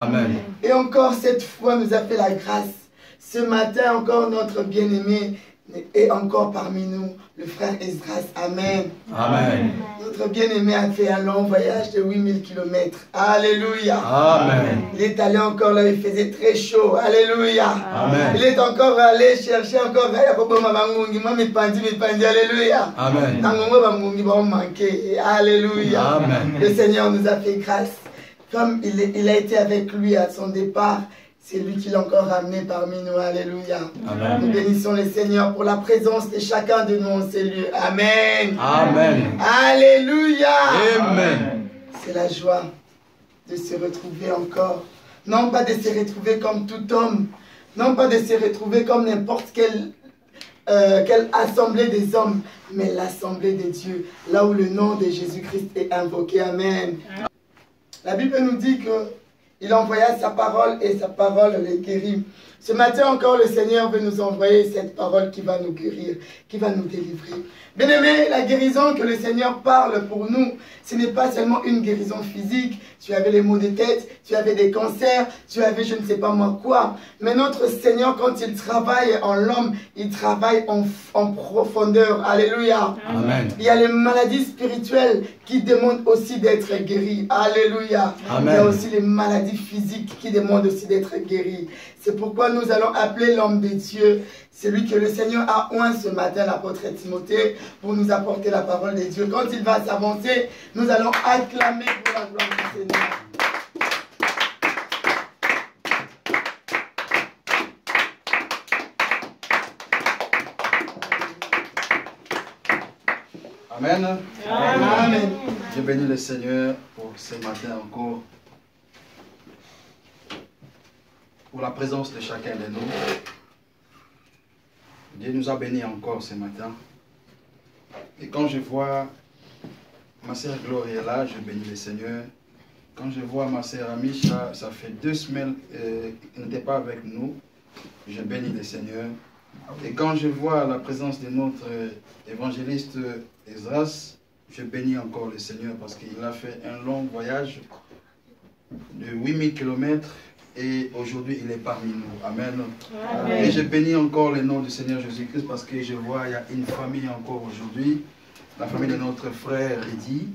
Amen. Et encore cette fois nous a fait la grâce. Ce matin encore notre bien-aimé est encore parmi nous, le frère Esdras. Amen. Amen. Notre bien-aimé a fait un long voyage de 8000 km. Alléluia. Amen. Il est allé encore là, il faisait très chaud. Alléluia. Amen. Il est encore allé chercher encore. Alléluia. Amen. Alléluia. Amen. Le Seigneur nous a fait grâce. Comme il a été avec lui à son départ, c'est lui qui l'a encore ramené parmi nous. Alléluia. Amen. Nous bénissons le Seigneur pour la présence de chacun de nous en ces lieux. Amen. Amen. Alléluia. Amen. C'est la joie de se retrouver encore. Non pas de se retrouver comme tout homme. Non pas de se retrouver comme n'importe quelle assemblée des hommes. Mais l'assemblée de Dieu. Là où le nom de Jésus-Christ est invoqué. Amen. La Bible nous dit qu'il envoya sa parole et sa parole les guérit. Ce matin encore, le Seigneur veut nous envoyer cette parole qui va nous guérir, qui va nous délivrer. Bien-aimés, la guérison que le Seigneur parle pour nous, ce n'est pas seulement une guérison physique. Tu avais les maux de tête, tu avais des cancers, tu avais je ne sais pas moi quoi. Mais notre Seigneur, quand il travaille en l'homme, il travaille en profondeur. Alléluia. Amen. Il y a les maladies spirituelles qui demandent aussi d'être guéries. Alléluia. Amen. Il y a aussi les maladies physiques qui demandent aussi d'être guéries. C'est pourquoi nous allons appeler l'homme de Dieu, celui que le Seigneur a oint ce matin, l'apôtre Timothée, pour nous apporter la parole de Dieu. Quand il va s'avancer, nous allons acclamer pour la gloire du Seigneur. Amen. Amen. Je bénis le Seigneur pour ce matin encore, pour la présence de chacun de nous. Dieu nous a bénis encore ce matin. Et quand je vois ma sœur Gloria là, je bénis le Seigneur. Quand je vois ma sœur Amisha, ça fait 2 semaines qu'elle n'était pas avec nous, je bénis le Seigneur. Et quand je vois la présence de notre évangéliste Esdras, je bénis encore le Seigneur parce qu'il a fait un long voyage de 8000 km et aujourd'hui il est parmi nous. Amen. Amen. Et je bénis encore le nom du Seigneur Jésus-Christ parce que je vois il y a une famille encore aujourd'hui, la famille de notre frère Ridi,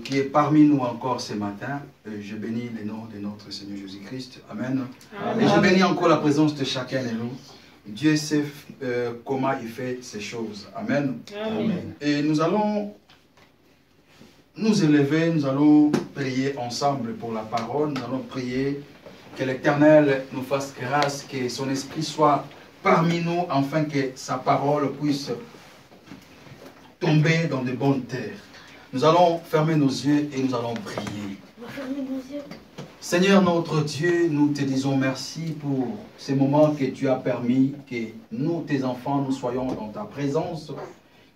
qui est parmi nous encore ce matin. Je bénis le nom de notre Seigneur Jésus-Christ. Amen. Amen. Et je bénis encore la présence de chacun de nous. Dieu sait comment il fait ces choses. Amen. Amen. Et nous allons nous élever, nous allons prier ensemble pour la parole. Nous allons prier que l'Éternel nous fasse grâce, que son esprit soit parmi nous, afin que sa parole puisse tomber dans de bonnes terres. Nous allons fermer nos yeux et nous allons prier. Seigneur notre Dieu, nous te disons merci pour ces moments que tu as permis que nous, tes enfants, nous soyons dans ta présence.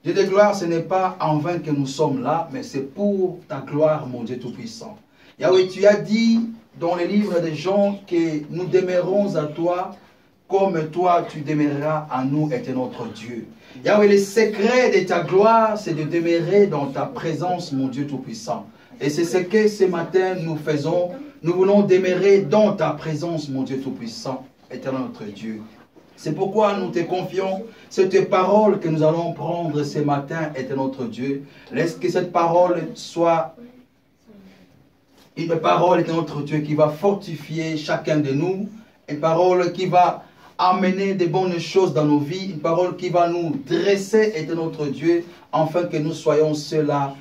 Dieu de gloire, ce n'est pas en vain que nous sommes là, mais c'est pour ta gloire, mon Dieu Tout-Puissant. Yahweh, tu as dit dans le livre des Jean que nous demeurons à toi comme toi tu demeureras à nous, et notre Dieu. Yahweh, le secret de ta gloire, c'est de demeurer dans ta présence, mon Dieu Tout-Puissant. Et c'est ce que ce matin nous faisons. Nous voulons demeurer dans ta présence, mon Dieu Tout-Puissant, éternel notre Dieu. C'est pourquoi nous te confions cette parole que nous allons prendre ce matin, éternel notre Dieu. Laisse que cette parole soit une parole, éternel notre Dieu, qui va fortifier chacun de nous. Une parole qui va amener de bonnes choses dans nos vies. Une parole qui va nous dresser, éternel notre Dieu, afin que nous soyons ceux-là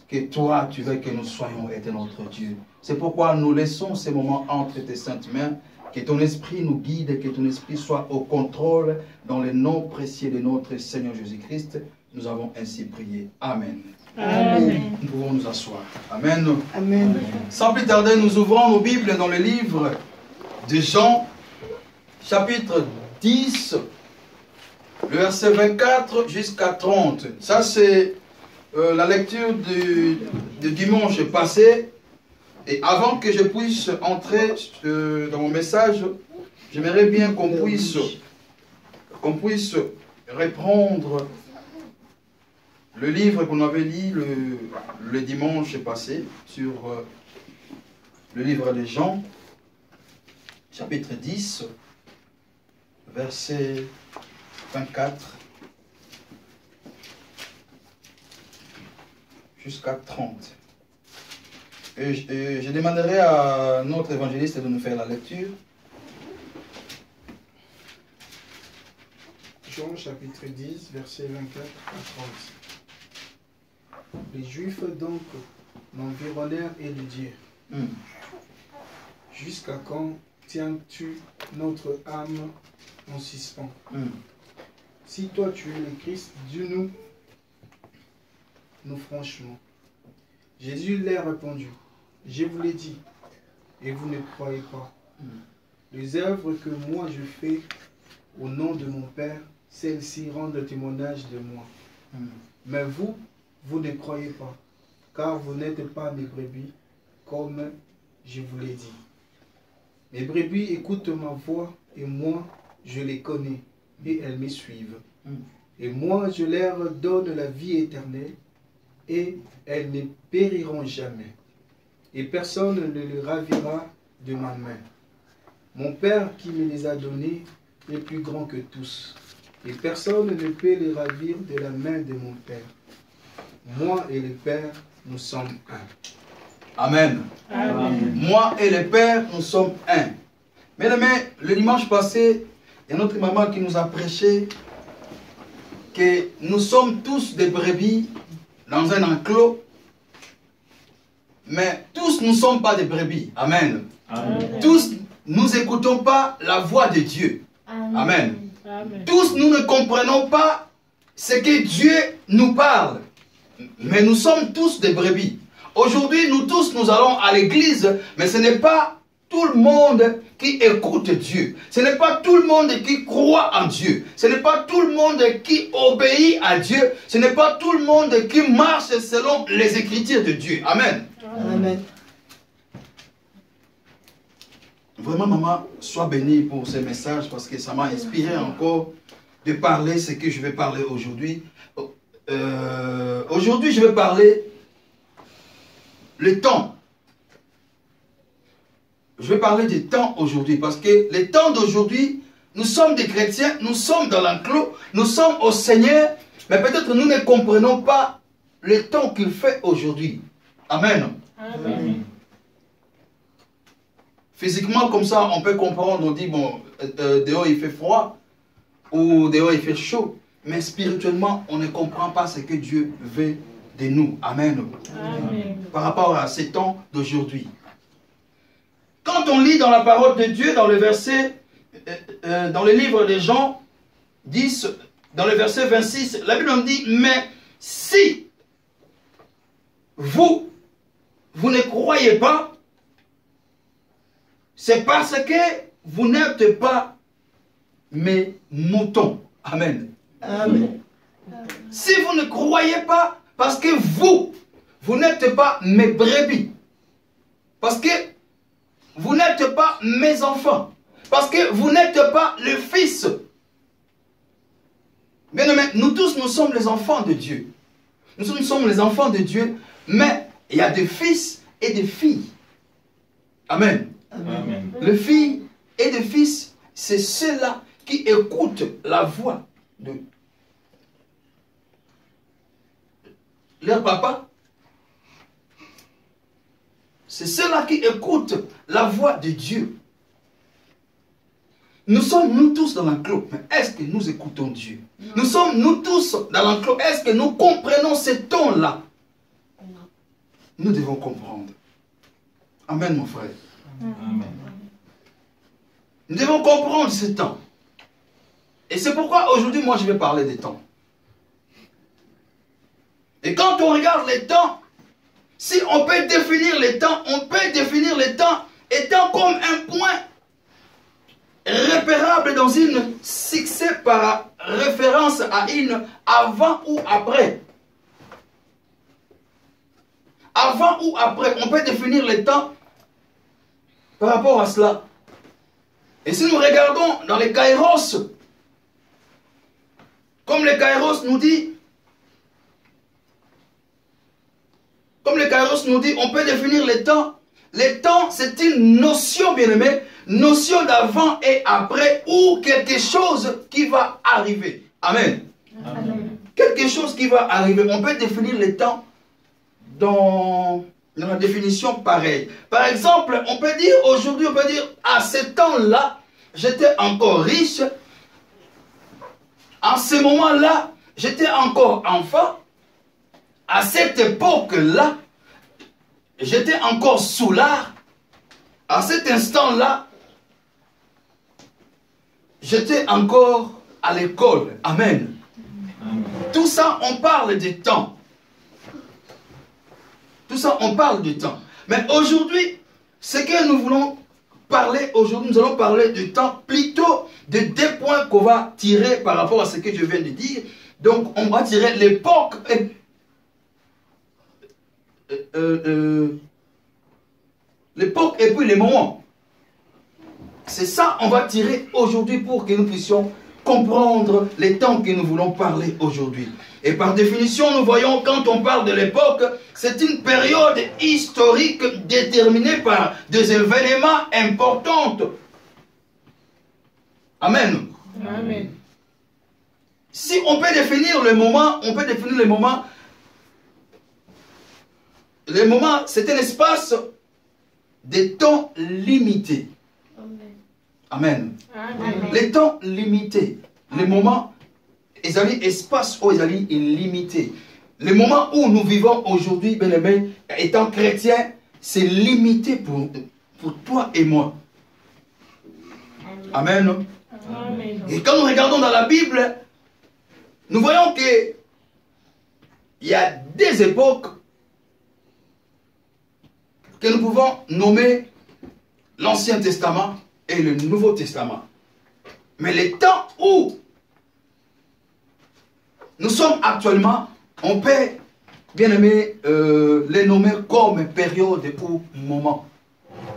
que toi, tu veux que nous soyons, éternel notre Dieu. C'est pourquoi nous laissons ces moments entre tes saintes mains. Que ton esprit nous guide, que ton esprit soit au contrôle dans le nom précieux de notre Seigneur Jésus-Christ. Nous avons ainsi prié. Amen. Amen. Nous pouvons nous asseoir. Amen. Amen. Sans plus tarder, nous ouvrons nos Bibles dans le livre de Jean, chapitre 10, le verset 24 jusqu'à 30. Ça, c'est la lecture du dimanche passé. Et avant que je puisse entrer dans mon message, j'aimerais bien qu'on puisse reprendre le livre qu'on avait lu le dimanche passé sur le livre de Jean, chapitre 10, verset 24 jusqu'à 30. Et je demanderai à notre évangéliste de nous faire la lecture. Jean chapitre 10, verset 24 à 30. Les Juifs donc m'environnèrent et lui dirent, Jusqu'à quand tiens-tu notre âme en suspens? Si toi tu es le Christ, dis-nous franchement. Jésus leur répondit, je vous l'ai dit, et vous ne croyez pas. Les œuvres que moi je fais au nom de mon Père, celles-ci rendent témoignage de moi. Mais vous, vous ne croyez pas, car vous n'êtes pas mes brebis, comme je vous l'ai dit. Mes brebis écoutent ma voix, et moi, je les connais, et elles me suivent. Et moi, je leur donne la vie éternelle, et elles ne périront jamais. Et personne ne les ravira de ma main. Mon Père qui me les a donnés est plus grand que tous. Et personne ne peut les ravir de la main de mon Père. Moi et le Père, nous sommes un. Amen. Amen. Moi et le Père, nous sommes un. Mesdames, le dimanche passé, il y a notre maman qui nous a prêché que nous sommes tous des brebis dans un enclos, mais tous nous ne sommes pas des brebis. Amen. Amen. Tous, nous n'écoutons pas la voix de Dieu. Amen. Amen. Amen. Tous, nous ne comprenons pas ce que Dieu nous parle, mais nous sommes tous des brebis. Aujourd'hui, nous tous, nous allons à l'église, mais ce n'est pas tout le monde qui écoute Dieu. Ce n'est pas tout le monde qui croit en Dieu. Ce n'est pas tout le monde qui obéit à Dieu. Ce n'est pas tout le monde qui marche selon les Écritures de Dieu. Amen. Amen. Vraiment, maman, sois bénie pour ce message parce que ça m'a inspiré encore de parler ce que je vais parler aujourd'hui. Aujourd'hui, je vais parler le temps. Je vais parler du temps aujourd'hui parce que les temps d'aujourd'hui, nous sommes des chrétiens, nous sommes dans l'enclos, nous sommes au Seigneur, mais peut-être nous ne comprenons pas le temps qu'il fait aujourd'hui. Amen. Amen. Physiquement, comme ça, on peut comprendre, on dit, bon, dehors il fait froid ou dehors il fait chaud, mais spirituellement, on ne comprend pas ce que Dieu veut de nous. Amen. Amen. Par rapport à ces temps d'aujourd'hui. Quand on lit dans la parole de Dieu, dans le verset, dans le livre de Jean 10, dans le verset 26, la Bible nous dit, mais si vous ne croyez pas, c'est parce que vous n'êtes pas mes moutons. Amen. Amen. Si vous ne croyez pas, parce que vous n'êtes pas mes brebis. Parce que vous n'êtes pas mes enfants. Parce que vous n'êtes pas le fils. Bien aimé, nous tous, nous sommes les enfants de Dieu. Nous sommes les enfants de Dieu, mais il y a des fils et des filles. Amen. Amen. Les filles et les fils, c'est ceux-là qui écoutent la voix de leur papa. C'est ceux-là qui écoutent la voix de Dieu. Nous sommes nous tous dans l'enclos, mais est-ce que nous écoutons Dieu? Nous sommes nous tous dans l'enclos, est-ce que nous comprenons ce ton-là? Nous devons comprendre. Amen, mon frère. Amen. Nous devons comprendre ce temps. Et c'est pourquoi aujourd'hui, moi, je vais parler des temps. Et quand on regarde les temps, si on peut définir les temps, on peut définir les temps étant comme un point repérable dans une succès par référence à une avant ou après. Avant ou après, on peut définir les temps par rapport à cela. Et si nous regardons dans les kairos, comme le kairos nous dit, on peut définir les temps le temps, c'est une notion, bien-aimé, notion d'avant et après, ou quelque chose qui va arriver. Amen. Amen. Quelque chose qui va arriver. On peut définir le temps dans la définition pareille. Par exemple, on peut dire aujourd'hui, on peut dire, à ce temps-là, j'étais encore riche. En ce moment-là, j'étais encore enfant. À cette époque-là, j'étais encore soulard. À cet instant-là, j'étais encore à l'école. Amen. Amen. Tout ça, on parle du temps. Tout ça, on parle du temps. Mais aujourd'hui, ce que nous voulons parler aujourd'hui, nous allons parler du temps, plutôt de 2 points qu'on va tirer par rapport à ce que je viens de dire. Donc, on va tirer l'époque l'époque et puis les moments. C'est ça on va tirer aujourd'hui pour que nous puissions comprendre les temps que nous voulons parler aujourd'hui. Et par définition, nous voyons quand on parle de l'époque, c'est une période historique déterminée par des événements importants. Amen. Amen. Si on peut définir le moment, on peut définir le moment. Le moment, c'est un espace de temps limité. Amen. Amen. Les temps limités. Les moments, ils ont espace où ils ont limité. Le moment où nous vivons aujourd'hui, bien aimé, étant chrétien, c'est limité pour toi et moi. Amen. Amen. Et quand nous regardons dans la Bible, nous voyons que il y a des époques que nous pouvons nommer l'Ancien Testament et le Nouveau Testament. Mais les temps où nous sommes actuellement, on peut, bien aimé, les nommer comme période ou moment.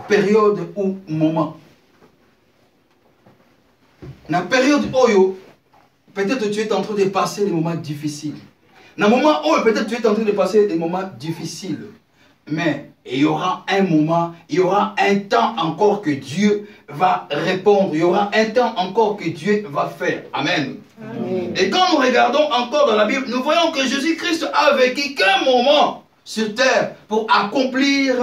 Période ou moment. Dans la période où peut-être tu es en train de passer des moments difficiles. Dans le moment où peut-être tu es en train de passer des moments difficiles. Mais il y aura un moment, il y aura un temps encore que Dieu va répondre. Il y aura un temps encore que Dieu va faire. Amen. Amen. Et quand nous regardons encore dans la Bible, nous voyons que Jésus-Christ a vécu qu'un moment sur terre pour accomplir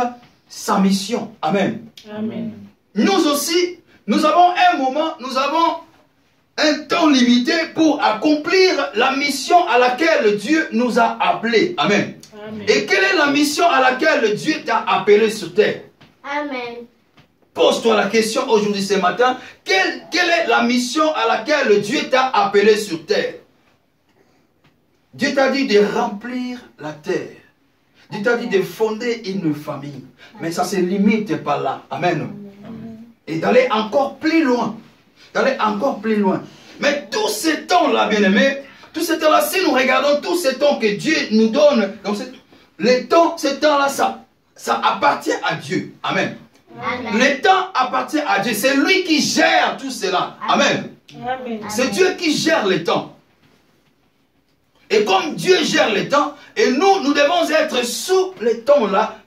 sa mission. Amen. Amen. Nous aussi, nous avons un moment, nous avons un temps limité pour accomplir la mission à laquelle Dieu nous a appelés. Amen. Amen. Et quelle est la mission à laquelle Dieu t'a appelé sur terre? Amen. Pose-toi la question aujourd'hui, ce matin. Quelle est la mission à laquelle Dieu t'a appelé sur terre? Dieu t'a dit de remplir la terre. Dieu t'a dit de fonder une famille. Mais ça ne se limite pas là. Amen. Et d'aller encore plus loin. D'aller encore plus loin. Mais tous ces temps-là, bien-aimés, tous ces temps-là, si nous regardons tous ces temps que Dieu nous donne, donc les temps, ces temps-là, ça appartient à Dieu. Amen. Amen. Le temps appartient à Dieu. C'est lui qui gère tout cela. Amen. Amen. C'est Dieu qui gère les temps. Et comme Dieu gère les temps, et nous devons être sous les temps-là,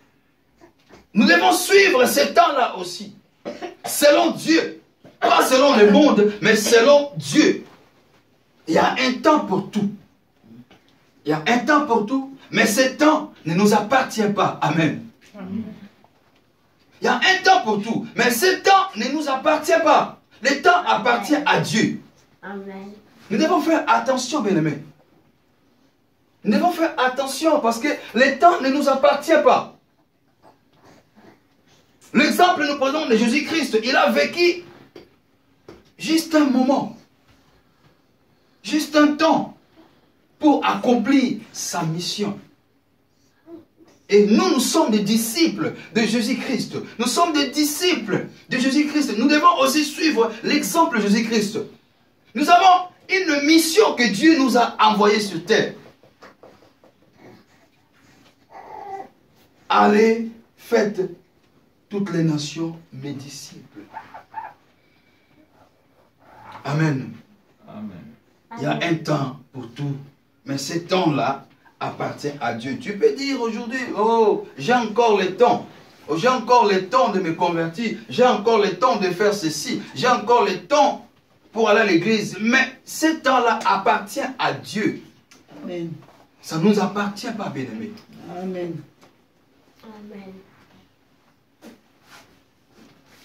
nous devons suivre ces temps-là aussi. Selon Dieu. Pas selon le monde, mais selon Dieu. Il y a un temps pour tout. Il y a un temps pour tout, mais ce temps ne nous appartient pas. Amen. Il y a un temps pour tout, mais ce temps ne nous appartient pas. Le temps appartient à Dieu. Amen. Nous devons faire attention, bien-aimés. Nous devons faire attention parce que le temps ne nous appartient pas. L'exemple nous prenons de Jésus-Christ. Il a vécu juste un moment, juste un temps pour accomplir sa mission. Et nous sommes des disciples de Jésus-Christ. Nous sommes des disciples de Jésus-Christ. Nous devons aussi suivre l'exemple de Jésus-Christ. Nous avons une mission que Dieu nous a envoyée sur terre. Allez, faites toutes les nations mes disciples. Amen. Amen. Il y a un temps pour tout, mais ce temps-là appartient à Dieu. Tu peux dire aujourd'hui, oh, j'ai encore le temps. J'ai encore le temps de me convertir. J'ai encore le temps de faire ceci. J'ai encore le temps pour aller à l'église. Mais ce temps-là appartient à Dieu. Amen. Ça ne nous appartient pas, bien-aimés. Amen. Amen.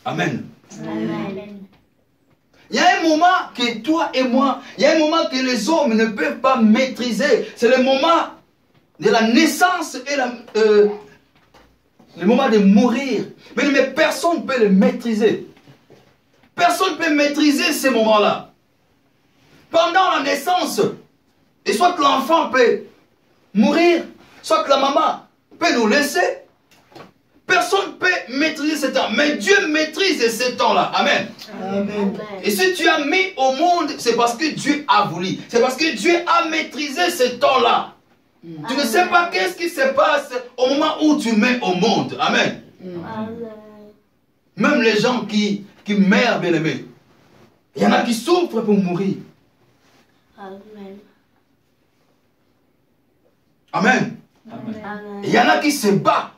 Amen. Amen. Il y a un moment que toi et moi, il y a un moment que les hommes ne peuvent pas maîtriser. C'est le moment de la naissance et le moment de mourir. Mais personne ne peut le maîtriser. Personne ne peut maîtriser ces moments-là. Pendant la naissance, et soit l'enfant peut mourir, soit la maman peut nous laisser. Personne ne peut maîtriser ce temps. Mais Dieu maîtrise ce temps-là. Amen. Amen. Et si tu as mis au monde, c'est parce que Dieu a voulu. C'est parce que Dieu a maîtrisé ce temps-là. Tu ne sais pas qu'est-ce qui se passe au moment où tu mets au monde. Amen. Amen. Même les gens qui meurent, bien aimés. Il y en a qui souffrent pour mourir. Amen. Amen. Amen. Il y en a qui se battent.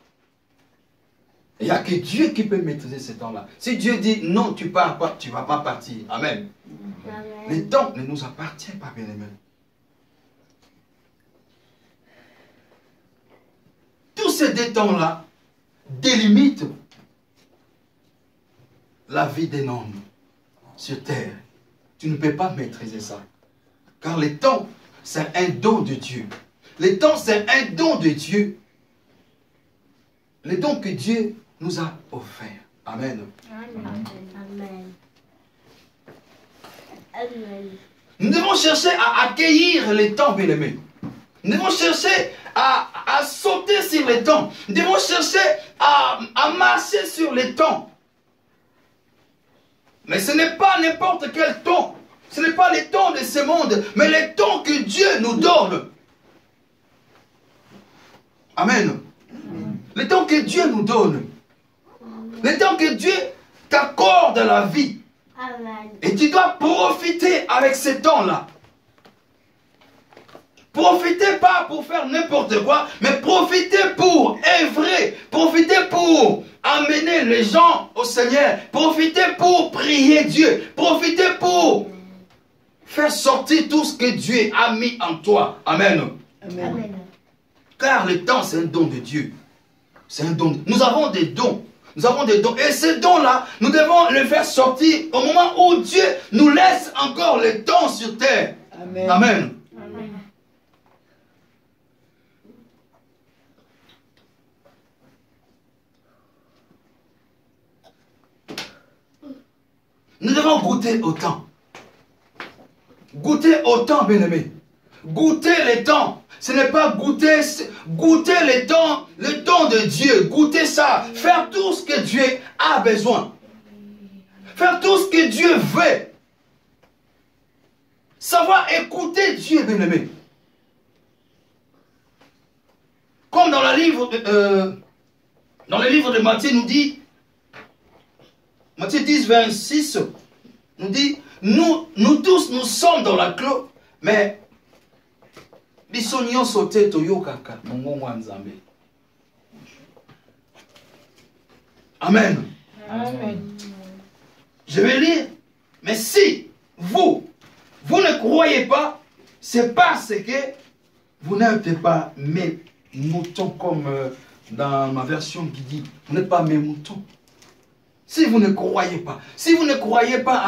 Il n'y a que Dieu qui peut maîtriser ce temps-là. Si Dieu dit non, tu pars pas, tu ne vas pas partir. Amen. Amen. Le temps ne nous appartient pas, bien aimés. Tous ces deux temps-là délimitent la vie d'un homme sur terre. Tu ne peux pas maîtriser ça. Car le temps, c'est un don de Dieu. Le temps, c'est un don de Dieu. Le don que Dieu nous a offert. Amen. Amen. Amen. Nous devons chercher à accueillir les temps, bien-aimés. Nous devons chercher à sauter sur les temps. Nous devons chercher à marcher sur les temps. Mais ce n'est pas n'importe quel temps. Ce n'est pas les temps de ce monde, mais les temps que Dieu nous donne. Amen. Le temps que Dieu nous donne. Le temps que Dieu t'accorde à la vie. Amen. Et tu dois profiter avec ce temps-là. Profitez pas pour faire n'importe quoi, mais profitez pour œuvrer. Profitez pour amener les gens au Seigneur. Profitez pour prier Dieu. Profitez pour faire sortir tout ce que Dieu a mis en toi. Amen. Amen. Car le temps, c'est un don de Dieu. C'est un don. Nous avons des dons. Nous avons des dons. Et ces dons-là, nous devons les faire sortir au moment où Dieu nous laisse encore les dons sur terre. Amen. Amen. Amen. Nous devons goûter au temps. Goûter au temps, bien-aimé. Goûter les temps. Ce n'est pas goûter les temps, le temps de Dieu. Goûter ça. Faire tout ce que Dieu a besoin. Faire tout ce que Dieu veut. Savoir écouter Dieu, bien-aimé. Comme dans le livre de Matthieu nous dit, Matthieu 10, 26, nous dit, nous tous, nous sommes dans la clos, mais bisonyo sote toyokaka mongongo wa Nzambe. Amen. Amen. Je vais lire, mais si vous ne croyez pas, c'est parce que vous n'êtes pas mes moutons, comme dans ma version qui dit, vous n'êtes pas mes moutons. Si vous ne croyez pas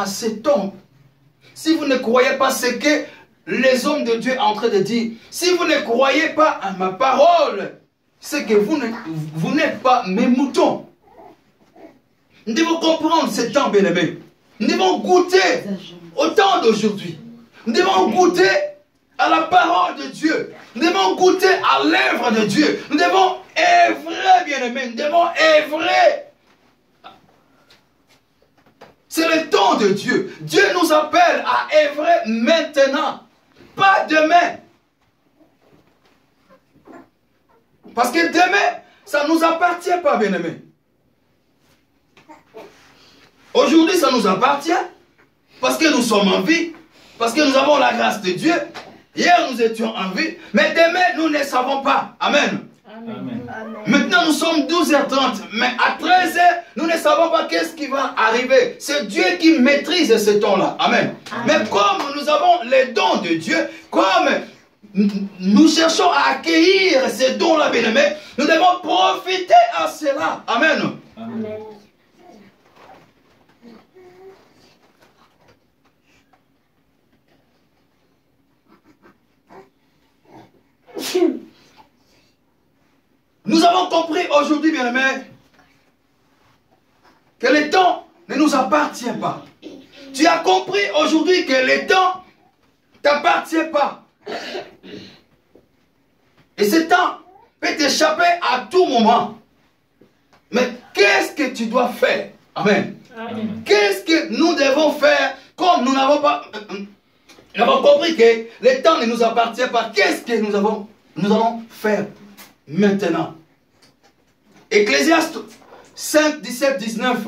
à cet homme, si vous ne croyez pas ce que les hommes de Dieu sont en train de dire, si vous ne croyez pas à ma parole, c'est que vous n'êtes pas mes moutons. Nous devons comprendre ce temps, bien-aimé. Nous devons goûter au temps d'aujourd'hui. Nous devons goûter à la parole de Dieu. Nous devons goûter à l'œuvre de Dieu. Nous devons œuvrer, bien-aimé. Nous devons œuvrer. C'est le temps de Dieu. Dieu nous appelle à œuvrer maintenant, pas demain. Parce que demain, ça ne nous appartient pas, bien-aimé. Aujourd'hui, ça nous appartient parce que nous sommes en vie, parce que nous avons la grâce de Dieu. Hier, nous étions en vie, mais demain, nous ne savons pas. Amen. Amen. Amen. Maintenant, Maintenant, nous sommes 12h30, mais à 13h, nous ne savons pas qu'est-ce qui va arriver. C'est Dieu qui maîtrise ce temps-là. Amen. Mais comme nous avons les dons de Dieu, comme nous cherchons à accueillir ces dons-là, bien-aimés, nous devons profiter à cela. Amen. Amen. Nous avons compris aujourd'hui, bien-aimés, que le temps ne nous appartient pas. Tu as compris aujourd'hui que le temps ne t'appartient pas. Et ce temps peut t'échapper à tout moment. Mais qu'est-ce que tu dois faire? Amen. Amen. Qu'est-ce que nous devons faire comme nous n'avons pas... Nous avons compris que le temps ne nous appartient pas. Qu'est-ce que nous allons faire maintenant? Ecclésiaste 5, 17, 19.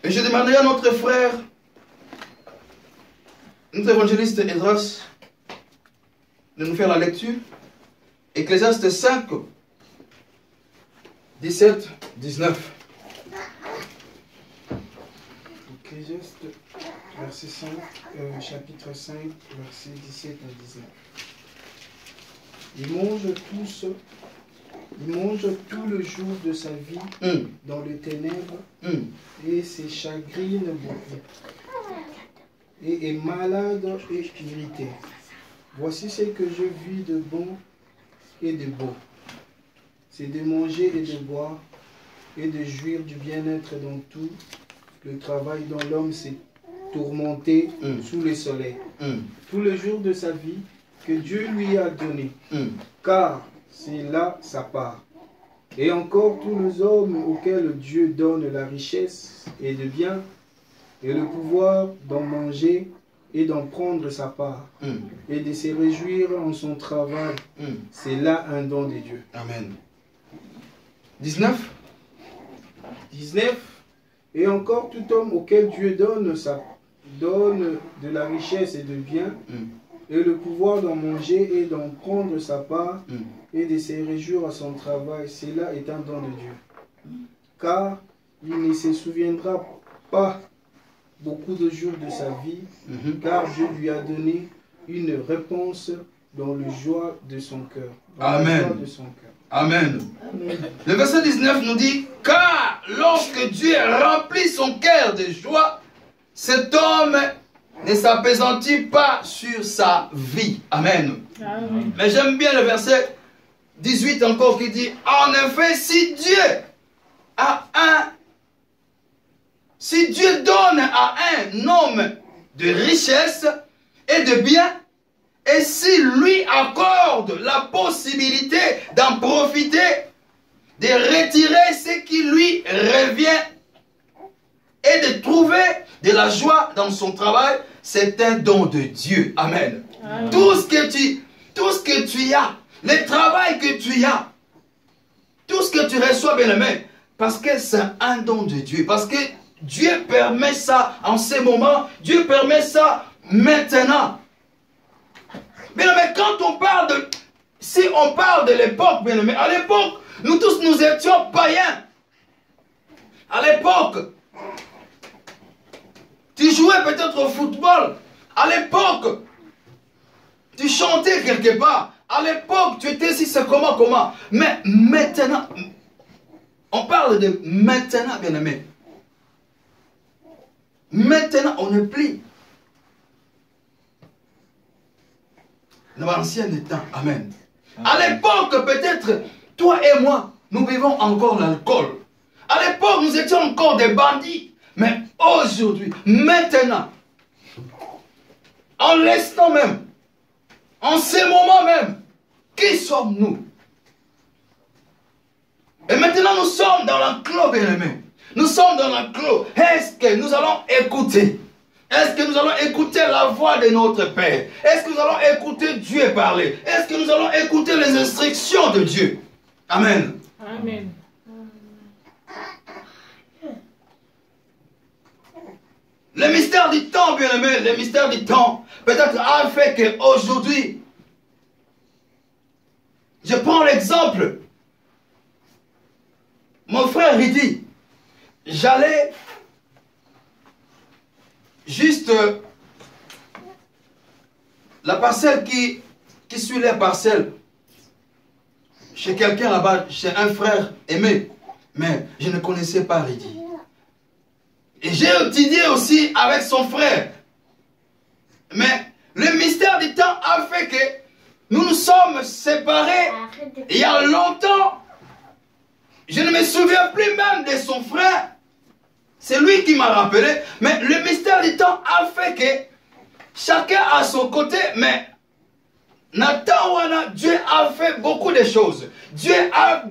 Et je demanderai à notre frère, notre évangéliste Esdras, de nous faire la lecture. Ecclésiaste 5, 17, 19. Ecclésiaste, verset 5, chapitre 5, verset 17 à 19. Il mange tout le jour de sa vie dans les ténèbres et se chagrine beaucoup. Et est malade et irrité. Voici ce que je vis de bon et de beau. C'est de manger et de boire et de jouir du bien-être dans tout le travail dont l'homme s'est tourmenté sous le soleil. Tout le jour de sa vie que Dieu lui a donné. Car c'est là sa part. Et encore tous les hommes auxquels Dieu donne la richesse et le bien et le pouvoir d'en manger et d'en prendre sa part et de se réjouir en son travail, c'est là un don de Dieu. Amen. 19. 19. Et encore tout homme auquel Dieu donne de la richesse et de bien et le pouvoir d'en manger et d'en prendre sa part et de se réjouir à son travail, cela est un don de Dieu. Car il ne se souviendra pas beaucoup de jours de sa vie, car Dieu lui a donné une réponse dans le joie de son cœur. Amen. Amen. Le verset 19 nous dit, car lorsque Dieu remplit son cœur de joie, cet homme ne s'appesantit pas sur sa vie. Amen. Amen. Mais j'aime bien le verset 18 encore qui dit, en effet, si Dieu donne à un homme de richesse et de bien, et s'il lui accorde la possibilité d'en profiter, de retirer ce qui lui revient et de trouver de la joie dans son travail, c'est un don de Dieu. Amen. Amen. Tout ce que tu as, le travail que tu as, tout ce que tu reçois, bien-aimé, parce que c'est un don de Dieu, parce que Dieu permet ça en ces moments, Dieu permet ça maintenant. Bien-aimé, quand on parle de... Si on parle de l'époque, bien-aimé, à l'époque, nous tous nous étions païens. À l'époque, tu jouais peut-être au football. À l'époque, tu chantais quelque part. À l'époque, tu étais si c'est comment. Mais maintenant, on parle de maintenant, bien-aimé. Maintenant, on ne plie. Dans l'ancien temps. Amen. À l'époque, peut-être, toi et moi, nous buvons encore l'alcool. À l'époque, nous étions encore des bandits. Mais aujourd'hui, maintenant, en l'instant même, en ces moments même, qui sommes-nous? Et maintenant, nous sommes dans l'enclos, bien-aimé. Nous sommes dans l'enclos. Est-ce que nous allons écouter? Est-ce que nous allons écouter la voix de notre Père? Est-ce que nous allons écouter Dieu parler? Est-ce que nous allons écouter les instructions de Dieu? Amen. Amen. Le mystère du temps, bien-aimé, le mystère du temps, peut-être a fait qu'aujourd'hui, je prends l'exemple frère Ridi, j'allais juste la parcelle qui suit les parcelles chez quelqu'un là-bas, chez un frère aimé, mais je ne connaissais pas Ridi. Et j'ai étudié aussi avec son frère. Mais le mystère du temps a fait que nous nous sommes séparés il y a longtemps. Je ne me souviens plus même de son frère. C'est lui qui m'a rappelé. Mais le mystère du temps a fait que chacun a son côté. Mais Nathan Wana, Dieu a fait beaucoup de choses. Dieu a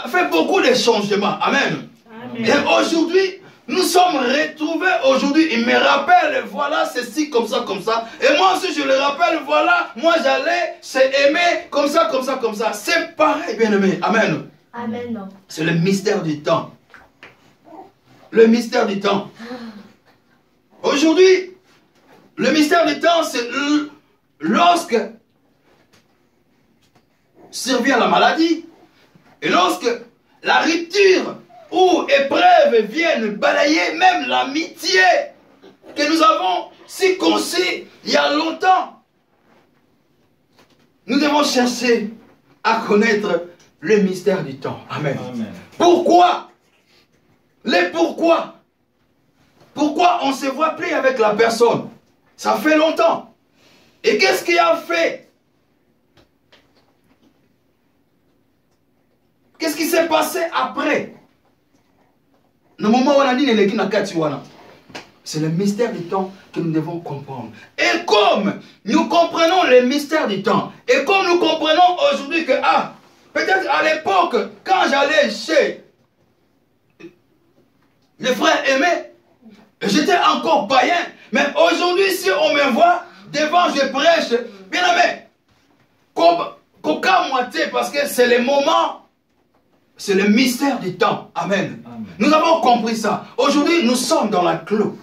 fait beaucoup de changements. Amen. Amen. Et aujourd'hui, nous sommes retrouvés aujourd'hui. Il me rappelle, voilà, ceci, comme ça, comme ça. Et moi aussi, je le rappelle, voilà, moi j'allais, c'est aimer, comme ça, comme ça, comme ça. C'est pareil, bien-aimé. Amen. Amen. C'est le mystère du temps. Le mystère du temps. Aujourd'hui, le mystère du temps, c'est lorsque survient la maladie, et lorsque la rupture ou épreuve viennent balayer même l'amitié que nous avons si conçue il y a longtemps. Nous devons chercher à connaître le mystère du temps. Amen. Amen. Pourquoi? Les pourquoi? Pourquoi on ne se voit plus avec la personne? Ça fait longtemps. Et qu'est-ce qui a fait? Qu'est-ce qui s'est passé après? C'est le mystère du temps que nous devons comprendre. Et comme nous comprenons le mystère du temps, et comme nous comprenons aujourd'hui que, peut-être à l'époque, quand j'allais chez les frères aimés, j'étais encore païen. Mais aujourd'hui, si on me voit, devant je prêche, bien aimé, qu'aucun moitié, parce que c'est le moment. C'est le mystère du temps. Amen. Amen. Nous avons compris ça. Aujourd'hui, nous sommes dans la clos.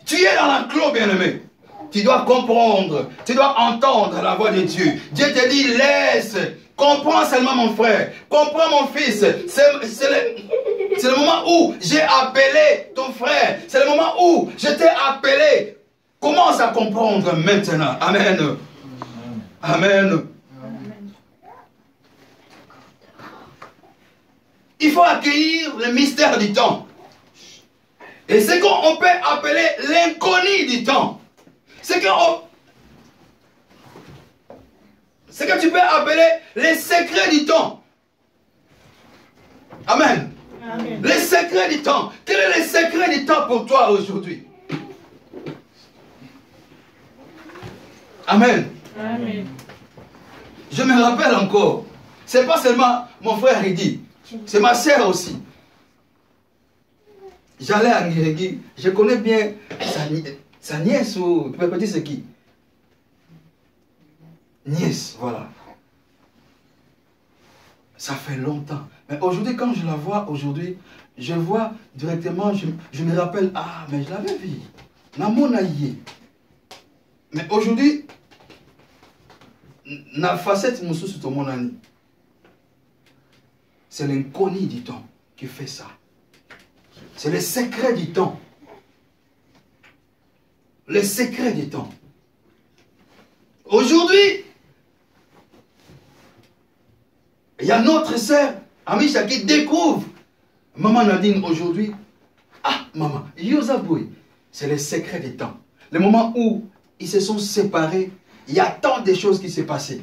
Tu es dans la clos, bien-aimé. Tu dois comprendre. Tu dois entendre la voix de Dieu. Dieu te dit, laisse. Comprends seulement mon frère. Comprends mon fils. C'est le moment où j'ai appelé ton frère. C'est le moment où je t'ai appelé. Commence à comprendre maintenant. Amen. Amen. Amen. Il faut accueillir le mystère du temps. Et ce qu'on peut appeler l'inconnu du temps. Ce que tu peux appeler les secrets du temps. Amen. Amen. Les secrets du temps. Quel est le secret du temps pour toi aujourd'hui? Amen. Amen. Je me rappelle encore. Ce n'est pas seulement mon frère Ridi. C'est ma sœur aussi. J'allais à Ngirigui. Je connais bien sa nièce ou... Tu peux me dire c'est qui? Nièce, voilà. Ça fait longtemps. Mais aujourd'hui, quand je la vois, aujourd'hui, je vois directement, je me rappelle, mais je l'avais vue. Namonaïe. Mais aujourd'hui, na facette moussou sur mon ami. C'est l'inconnu du temps qui fait ça. C'est le secret du temps. Le secret du temps. Aujourd'hui, il y a notre sœur, Amisha, qui découvre. Maman Nadine, aujourd'hui, maman, Yosaboui, c'est le secret du temps. Le moment où ils se sont séparés, il y a tant de choses qui s'est passées.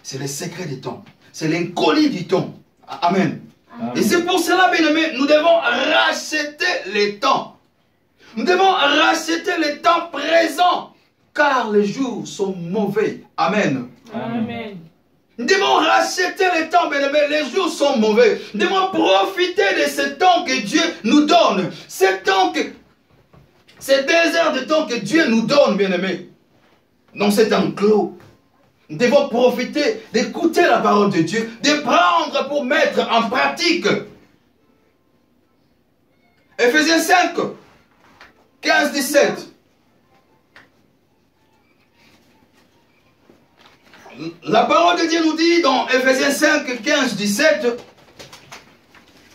C'est le secret du temps. C'est l'inconnu du temps. Amen. Amen. Et c'est pour cela, bien-aimés, nous devons racheter les temps. Nous devons racheter les temps présents, car les jours sont mauvais. Amen. Amen. Nous devons racheter les temps, bien-aimés. Les jours sont mauvais. Nous devons profiter de ce temps que Dieu nous donne. Ces 2 heures de temps que Dieu nous donne, bien-aimés. Dans cet enclos. Nous devons profiter d'écouter la parole de Dieu, de prendre pour mettre en pratique. Ephésiens 5, 15, 17. La parole de Dieu nous dit dans Ephésiens 5, 15, 17,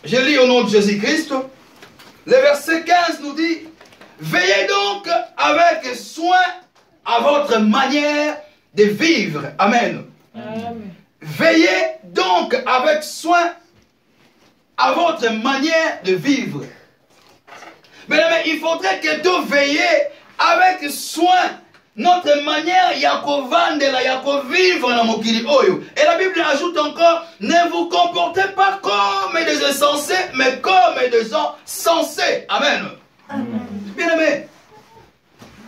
Je lis au nom de Jésus-Christ. Le verset 15 nous dit, veillez donc avec soin à votre manière de vivre. Amen. Amen. Veillez donc avec soin à votre manière de vivre. Mais il faudrait que nous veillions avec soin notre manière yakovandela yakovivre na mokili oyo. Et la Bible ajoute encore, ne vous comportez pas comme des insensés, mais comme des gens sensés. Amen. Amen. Bien aimé.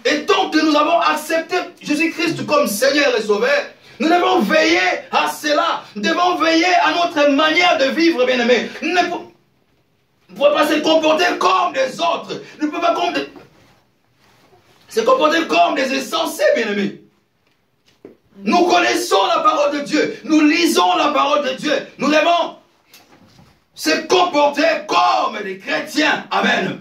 Et tant que nous avons accepté Jésus-Christ comme Seigneur et Sauveur, nous devons veiller à cela. Nous devons veiller à notre manière de vivre, bien aimé. Nous ne pouvons pas se comporter comme des autres. Nous ne pouvons pas se comporter comme des insensés, bien-aimés. Nous connaissons la parole de Dieu. Nous lisons la parole de Dieu. Nous devons se comporter comme des chrétiens. Amen.